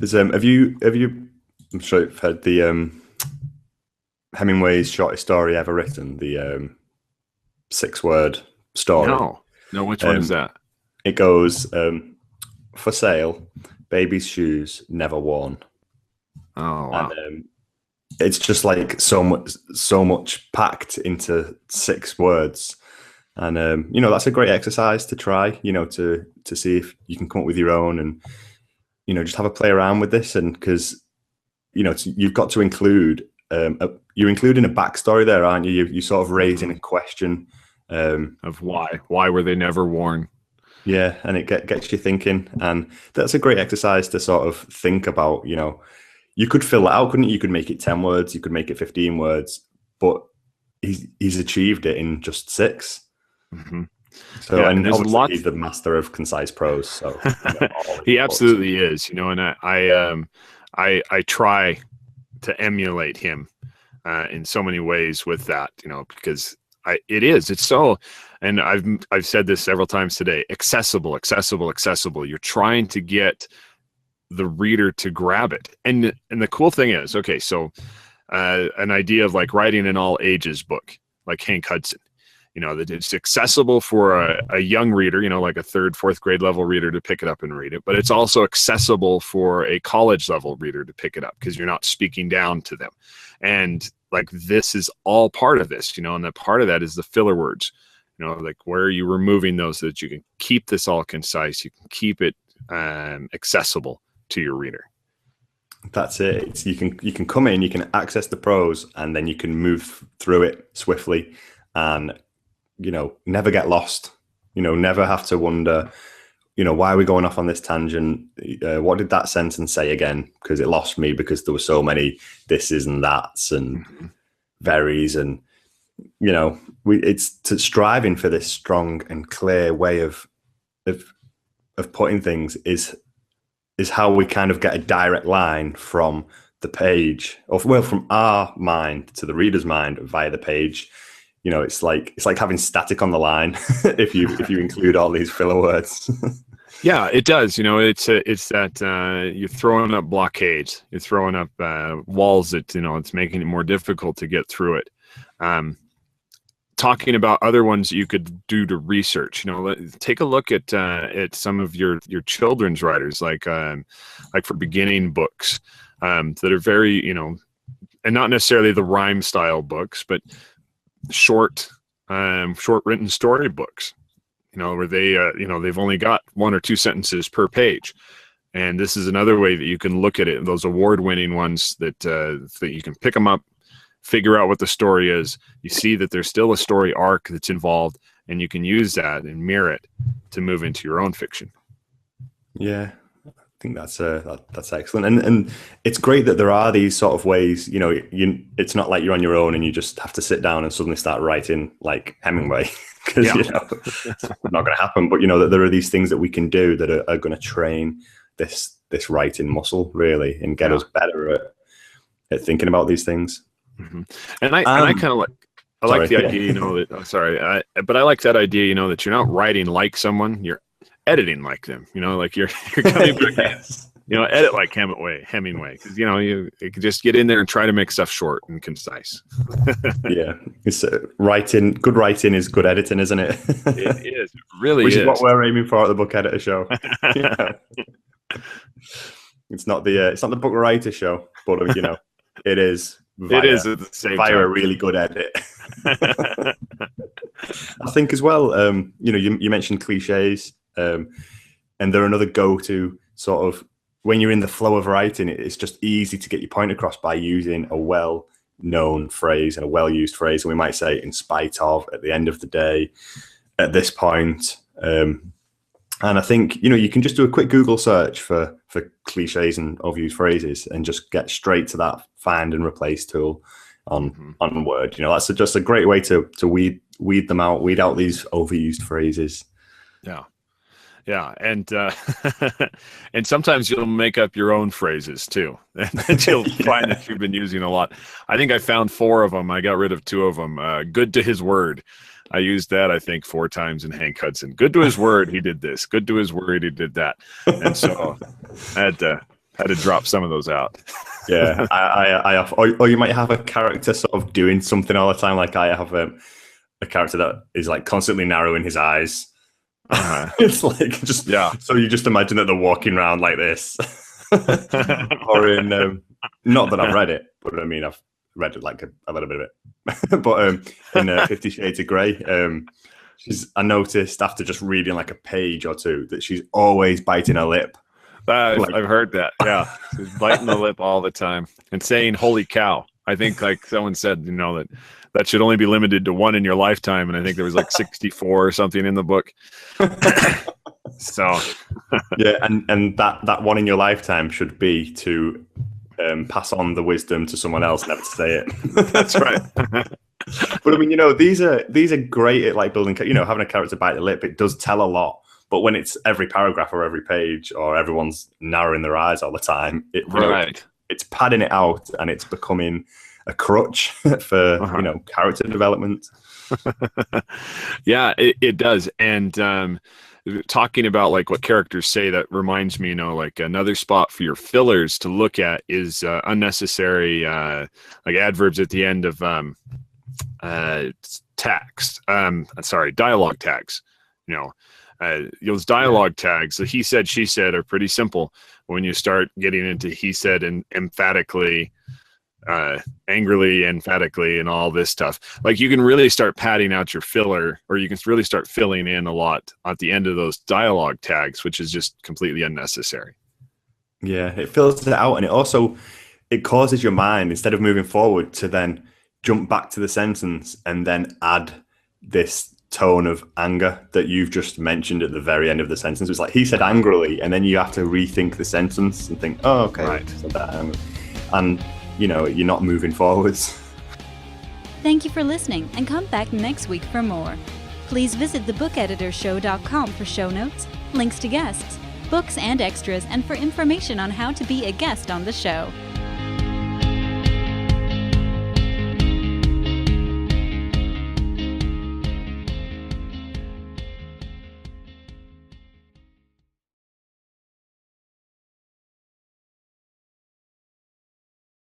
There's have you I'm sure you've heard the Hemingway's shortest story ever written, the 6-word story. No, no. Which one is Um, that? it goes, for sale, baby's shoes never worn, Oh and wow. it's just like so much packed into 6 words. And that's a great exercise to try. To see if you can come up with your own, and just have a play around with this. And because you've got to include you're including a backstory there, aren't you? You sort of raising a question. Of why were they never worn? Yeah, and it gets you thinking, and that's a great exercise to sort of think about. You could fill it out, couldn't you? You could make it 10 words, you could make it 15 words, but he's achieved it in just 6. Hmm. So, Yeah, and and there's obviously lots. he's the master of concise prose. So, all his He books. absolutely is. And I try to emulate him in so many ways with that. Because it's so, and I've said this several times today, accessible, accessible, accessible. You're trying to get the reader to grab it. And the cool thing is, okay, so an idea of like writing an all ages book, like Hank Hudson, that it's accessible for a young reader, like a 3rd, 4th grade level reader to pick it up and read it. But it's also accessible for a college level reader to pick it up because you're not speaking down to them. And like this is all part of this, and that part of that is the filler words, like where are you removing those so that you can keep this all concise, you can keep it accessible to your reader. That's it. You can come in, you can access the prose, and then you can move through it swiftly, and never get lost. Never have to wonder, why are we going off on this tangent? What did that sentence say again? Because it lost me because there were so many thises and that's and verys, and it's striving for this strong and clear way of putting things is how we kind of get a direct line from the page, or from our mind to the reader's mind via the page. It's like having static on the line if you include all these filler words. Yeah, it does. It's that you're throwing up blockades, you're throwing up walls that it's making it more difficult to get through it. Talking about other ones that you could do to research, take a look at some of your children's writers, like for beginning books that are very and not necessarily the rhyme style books, but short written story books, where they they've only got 1 or 2 sentences per page. And this is another way that you can look at it, those award-winning ones that you can pick them up, figure out what the story is, you see that there's still a story arc that's involved, and you can use that and mirror it to move into your own fiction. Yeah, I think that's excellent, and it's great that there are these sort of ways. It's not like you're on your own and you just have to sit down and suddenly start writing like Hemingway, because it's not going to happen. But that there are these things that we can do that are going to train this writing muscle really, and get us better at thinking about these things. Mm-hmm. And I kind of like the idea, but I like that idea, that you're not writing like someone, you're editing like them, like you're coming back, Yes. Edit like Hemingway, because you can just get in there and try to make stuff short and concise. Yeah, it's writing. Good writing is good editing, isn't it? It is, it really Which is. is what we're aiming for at the Book Editor Show. Yeah. It's not the Book Writer Show, but it is. It is at the same via time. a really good edit. I think as well. You mentioned cliches, and they're another go-to sort of when you're in the flow of writing. It's just easy to get your point across by using a well-known phrase and a well-used phrase, and we might say "in spite of," at the end of the day, at this point. And I think you can just do a quick Google search for cliches and overused phrases, and just get straight to that find and replace tool on Word. That's just a great way to weed them out, weed out these overused phrases. Yeah, and and sometimes you'll make up your own phrases too, and you'll find that you've been using a lot. I think I found 4 of them. I got rid of 2 of them. Good to his word. I used that, I think, 4 times in Hank Hudson. Good to his word, he did this. Good to his word, he did that. And so I had to Had to drop some of those out. Yeah, I have, or you might have a character sort of doing something all the time. Like I have a character that is like constantly narrowing his eyes. It's like just So you just imagine that they're walking around like this, or in not that I've read it, but I mean I've read it like a little bit of it. But in 50 Shades of Grey, I noticed after just reading like a page or two that she's always biting her lip. I've heard that. Yeah, she's biting the lip all the time and saying "Holy cow!" I think like someone said, that should only be limited to one in your lifetime, and I think there was like 64 or something in the book. So, yeah, and that one in your lifetime should be to pass on the wisdom to someone else, never to say it. That's right. But I mean, these are great at like building. Having a character bite the lip, it does tell a lot. But when it's every paragraph or every page, or everyone's narrowing their eyes all the time, it's padding it out, and it's becoming a crutch for character development. Yeah, it does. And talking about like what characters say, that reminds me, like another spot for your fillers to look at is unnecessary like adverbs at the end of dialogue tags. Those dialogue tags, the he said, she said, are pretty simple. When you start getting into he said and emphatically, angrily, emphatically, and all this stuff, like you can really start padding out your filler, or you can really start filling in a lot at the end of those dialogue tags, which is just completely unnecessary. Yeah, it fills it out, and it causes your mind, instead of moving forward, to then jump back to the sentence and then add this tone of anger that you've just mentioned at the very end of the sentence. It's like he said angrily, and then you have to rethink the sentence and think, oh, okay, right. So that, and you're not moving forwards. Thank you for listening, and come back next week for more. Please visit thebookeditorshow.com for show notes, links to guests, books and extras, and for information on how to be a guest on the show.